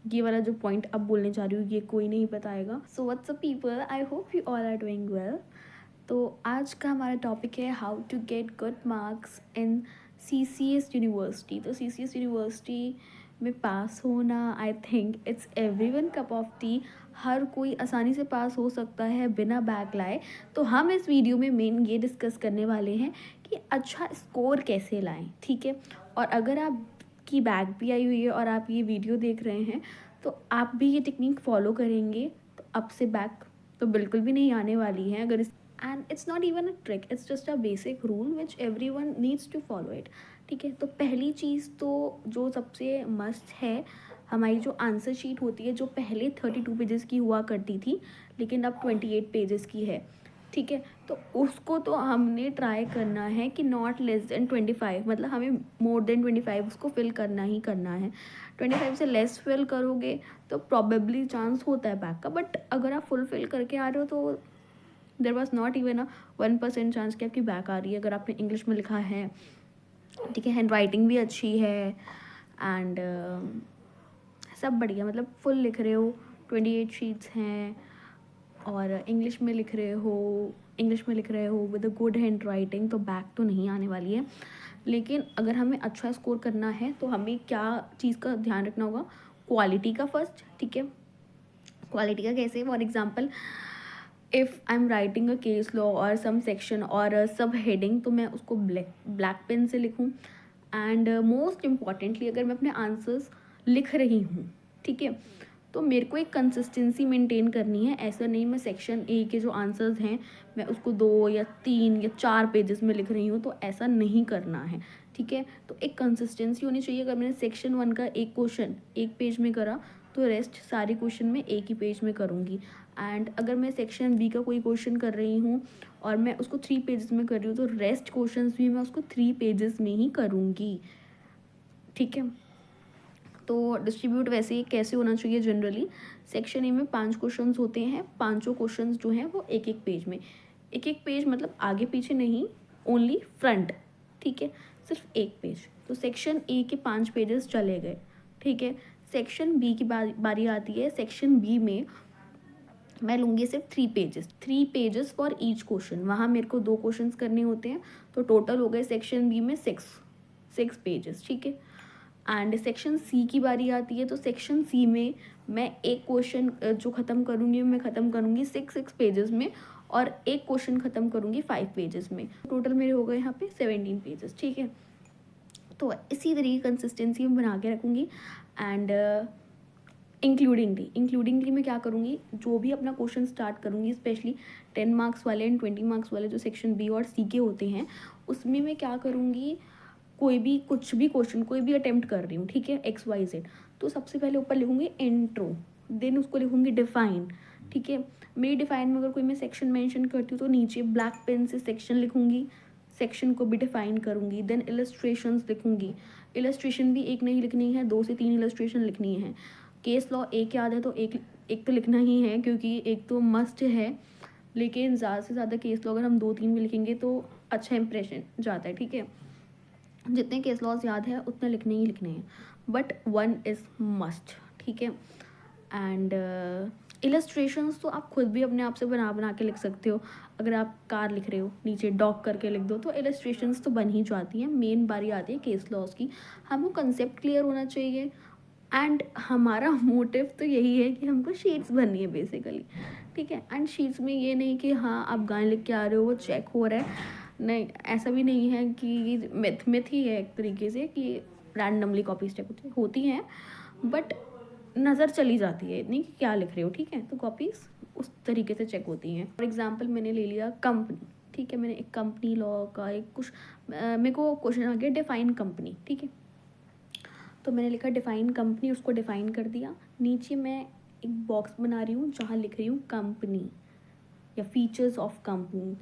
ये वाला जो पॉइंट अब बोलने जा रही हूँ ये कोई नहीं बताएगा. So what's up people, I hope you all are doing well. तो आज का हमारा टॉपिक है how to get good marks in CCS university. तो CCS यूनिवर्सिटी में पास होना I think it's everyone cup of tea. हर कोई आसानी से पास हो सकता है बिना बैक लाए. तो हम इस वीडियो में मेन ये डिस्कस करने वाले हैं कि अच्छा स्कोर कैसे लाएं. ठीक है, और अगर आप की बैक भी आई हुई है और आप ये वीडियो देख रहे हैं तो आप भी ये टेक्निक फॉलो करेंगे तो अब से बैक तो बिल्कुल भी नहीं आने वाली है. अगर and it's not even a trick, it's just a basic rule which everyone needs to follow it. ठीक है, तो पहली चीज़ तो जो सबसे मस्ट है, हमारी जो आंसर शीट होती है जो पहले 32 पेजेस की हुआ करती थी लेकिन अब 28 पेजेस की है. ठीक है, तो उसको तो हमने ट्राई करना है कि नॉट लेस देन 25, मतलब हमें मोर देन 25 उसको फिल करना ही करना है. 25 से लेस फिल करोगे तो प्रॉबेबली चांस होता है बैक का, बट अगर आप फुल फिल करके आ रहे हो तो there was not even a 1% chance कि आपकी बैक आ रही है अगर आपने इंग्लिश में लिखा है. ठीक है, हैंड राइटिंग भी अच्छी है एंड सब बढ़िया, मतलब फुल लिख रहे हो, 28 शीट्स हैं और इंग्लिश में लिख रहे हो with a good hand writing, तो बैक तो नहीं आने वाली है. लेकिन अगर हमें अच्छा स्कोर करना है तो हमें क्या चीज़ का ध्यान रखना होगा, क्वालिटी का फर्स्ट. ठीक है, क्वालिटी का कैसे, for example if I am writing a case law और सम सेक्शन और सब हेडिंग तो मैं उसको ब्लैक पेन से लिखूँ. एंड मोस्ट इम्पॉर्टेंटली अगर मैं अपने आंसर्स लिख रही हूँ, ठीक है, तो मेरे को एक कंसिस्टेंसी मेंटेन करनी है. ऐसा नहीं मैं सेक्शन ए के जो आंसर्स हैं मैं उसको 2 या 3 या 4 पेजेस में लिख रही हूँ, तो ऐसा नहीं करना है. ठीक है, तो एक कंसिस्टेंसी होनी चाहिए. अगर मैंने सेक्शन 1 का एक क्वेश्चन एक पेज में करा तो रेस्ट सारे क्वेश्चन मैं एक ही पेज में करूँगी. एंड अगर मैं सेक्शन बी का कोई क्वेश्चन कर रही हूँ और मैं उसको 3 पेजेस में कर रही हूँ तो रेस्ट क्वेश्चन भी मैं उसको 3 पेजेस में ही करूँगी. ठीक है, तो डिस्ट्रीब्यूट वैसे कैसे होना चाहिए, जनरली सेक्शन ए में 5 क्वेश्चंस होते हैं. पांचों क्वेश्चंस जो हैं वो एक एक पेज में, एक एक पेज मतलब आगे पीछे नहीं, ओनली फ्रंट. ठीक है, सिर्फ एक पेज. तो सेक्शन ए के 5 पेजेस चले गए. ठीक है, सेक्शन बी की बारी आती है. सेक्शन बी में मैं लूँगी सिर्फ 3 पेजेस फॉर ईच क्वेश्चन. वहाँ मेरे को 2 क्वेश्चन करने होते हैं तो टोटल हो गए सेक्शन बी में 6 पेजेस. ठीक है, एंड सेक्शन सी की बारी आती है. तो सेक्शन सी में मैं एक क्वेश्चन जो ख़त्म करूँगी मैं ख़त्म करूँगी 6 पेजेस में और एक क्वेश्चन ख़त्म करूँगी 5 पेजेस में. टोटल मेरे हो गए यहाँ पे 17 पेजेस. ठीक है, तो इसी तरीके कंसिस्टेंसी में बना के रखूँगी. एंड इंक्लूडिंगली मैं क्या करूँगी, जो भी अपना क्वेश्चन स्टार्ट करूँगी स्पेशली 10 मार्क्स वाले एंड 20 मार्क्स वाले जो सेक्शन बी और सी के होते हैं उसमें मैं क्या करूँगी, कुछ भी क्वेश्चन कोई भी अटेम्प्ट कर रही हूँ, ठीक है, XYZ, तो सबसे पहले ऊपर लिखूँगी इंट्रो, देन उसको लिखूँगी डिफाइन. ठीक है, मेरी डिफाइन में अगर कोई मैं सेक्शन मेंशन करती हूँ तो नीचे ब्लैक पेन से सेक्शन लिखूँगी, सेक्शन को भी डिफाइन करूँगी. देन इलस्ट्रेशंस लिखूँगी. इलस्ट्रेशन भी एक नहीं लिखनी है, 2 से 3 इलस्ट्रेशन लिखनी है. केस लॉ एक याद है तो एक तो लिखना ही है क्योंकि एक तो मस्ट है. लेकिन ज़्यादा से ज़्यादा केस लॉ अगर हम 2-3 भी लिखेंगे तो अच्छा इंप्रेशन जाता है. ठीक है, जितने केस लॉज याद है उतने लिखने ही लिखने हैं, बट 1 इज़ मस्ट. ठीक है, एंड इलस्ट्रेशंस तो आप खुद भी अपने आप से बना के लिख सकते हो. अगर आप कार लिख रहे हो नीचे डॉग करके लिख दो तो इलस्ट्रेशंस तो बन ही जाती हैं. मेन बारी आती है केस लॉज की. हमको कंसेप्ट क्लियर होना चाहिए एंड हमारा मोटिव तो यही है कि हमको शीट्स भरनी है बेसिकली. ठीक है, एंड शीट्स में ये नहीं कि हाँ आप गाने लिख के आ रहे हो वो चेक हो रहा है, नहीं ऐसा भी नहीं है कि ये मिथ ही है एक तरीके से कि रैंडमली कॉपीज चेक होती हैं, बट नज़र चली जाती है इतनी कि क्या लिख रहे हो. ठीक है, तो कॉपीज उस तरीके से चेक होती हैं. फॉर एग्जांपल मैंने ले लिया कंपनी. ठीक है, मैंने एक कंपनी लॉ का एक कुछ मेरे को क्वेश्चन आ गया डिफाइन कंपनी. ठीक है, तो मैंने लिखा डिफाइन कंपनी, उसको डिफाइन कर दिया. नीचे मैं एक बॉक्स बना रही हूँ जहाँ लिख रही हूँ कंपनी या फीचर्स ऑफ कंपनी.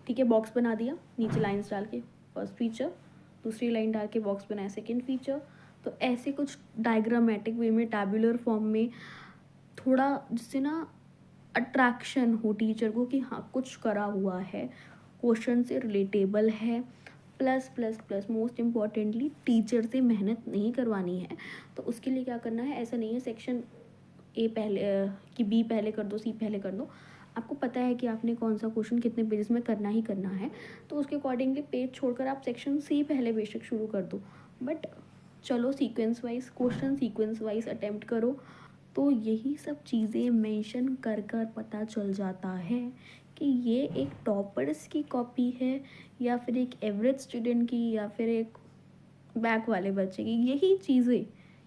ठीक है, बॉक्स बना दिया, नीचे लाइंस डाल के फर्स्ट फीचर, दूसरी लाइन डाल के बॉक्स बनाया सेकंड फीचर. तो ऐसे कुछ डायग्रामेटिक वे में टैबुलर फॉर्म में थोड़ा जिससे ना अट्रैक्शन हो टीचर को कि हाँ कुछ करा हुआ है, क्वेश्चन से रिलेटेबल है, plus plus plus most importantly teacher से मेहनत नहीं करवानी है। तो उसके लिए क्या करना है, ऐसा नहीं है सेक्शन ए पहले कि बी पहले कर दो, सी पहले कर दो। आपको पता है कि आपने कौन सा क्वेश्चन कितने पेजेस में करना ही करना है, तो उसके अकॉर्डिंगली पेज छोड़कर आप सेक्शन सी पहले बेशक शुरू कर दो, बट चलो sequence wise question sequence wise attempt करो। तो यही सब चीज़ें मेंशन कर कर पता चल जाता है कि ये एक टॉपर्स की कॉपी है या फिर एक एवरेज स्टूडेंट की या फिर एक बैक वाले बच्चे की।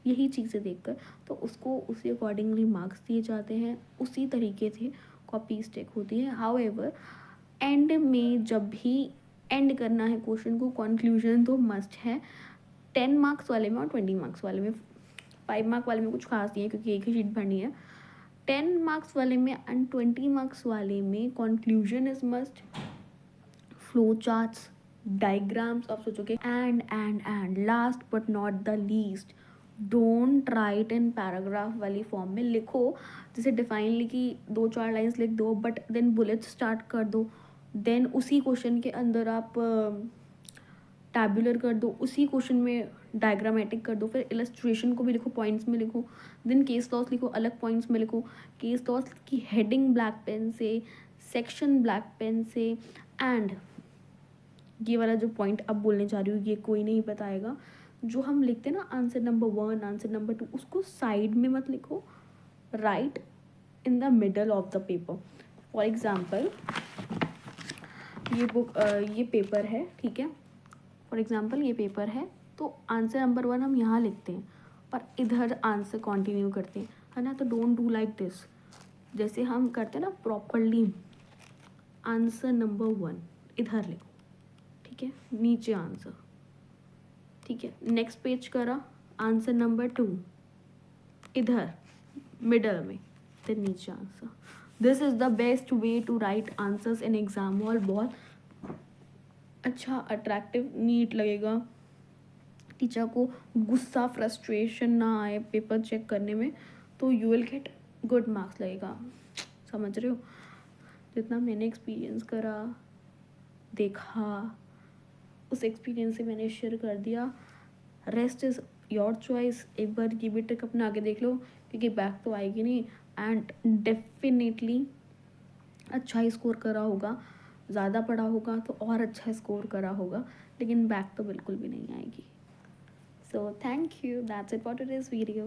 यही चीज़ें देखकर तो उसको उसी अकॉर्डिंगली मार्क्स दिए जाते हैं, उसी तरीके से कॉपी स्टेक होती है। हाउएवर एंड में जब भी एंड करना है क्वेश्चन को, कंक्लूजन तो मस्ट है। 10 मार्क्स वाले में और 20 मार्क्स वाले में, 5 मार्क वाले में कुछ खास नहीं है क्योंकि एक ही शीट भरनी है। 10 मार्क्स वाले में एंड 20 मार्क्स वाले में conclusion is must, flow charts, diagrams आप सोचोगे, and last but not the least, don't write in paragraph वाली फॉर्म में लिखो। जैसे डिफाइन लिखी 2-4 लाइन्स लिख दो, बट देन बुलेट स्टार्ट कर दो, देन उसी क्वेश्चन के अंदर आप टैबुलर कर दो, उसी क्वेश्चन में डायग्रामेटिक कर दो, फिर इलस्ट्रेशन को भी लिखो, पॉइंट्स में लिखो, देन केस लॉस लिखो, अलग पॉइंट्स में लिखो, केस लॉस की हेडिंग ब्लैक पेन से, सेक्शन ब्लैक पेन से, एंड ये वाला जो पॉइंट अब बोलने जा रही हूँ ये कोई नहीं बताएगा। जो हम लिखते हैं ना आंसर नंबर 1, आंसर नंबर 2, उसको साइड में मत लिखो, right in the middle of the paper. For example ये पेपर है, ठीक है, फॉर एग्जाम्पल ये पेपर है, तो आंसर नंबर 1 हम यहाँ लिखते हैं पर इधर आंसर कंटिन्यू करते हैं, है ना। तो डोंट डू लाइक दिस। जैसे हम करते हैं ना प्रॉपरली, आंसर नंबर 1 इधर लिखो, ठीक है, नीचे आंसर, ठीक है। नेक्स्ट पेज करा, आंसर नंबर 2 इधर मिडल में, फिर नीचे answer. This is the best way to write answers in exam hall. बहुत अच्छा, अट्रैक्टिव, नीट लगेगा, टीचर को गुस्सा फ्रस्ट्रेशन ना आए पेपर चेक करने में, तो you will get good marks लगेगा। समझ रहे हो, जितना मैंने एक्सपीरियंस करा देखा उस एक्सपीरियंस से मैंने शेयर कर दिया। Rest is your choice. एक बार ये भी ट्रिक अपना आगे देख लो क्योंकि बैक तो आएगी नहीं, एंड डेफिनेटली अच्छा ही स्कोर करा होगा, ज़्यादा पढ़ा होगा तो और अच्छा स्कोर करा होगा, लेकिन बैक तो बिल्कुल भी नहीं आएगी। So thank you, that's it for today's video.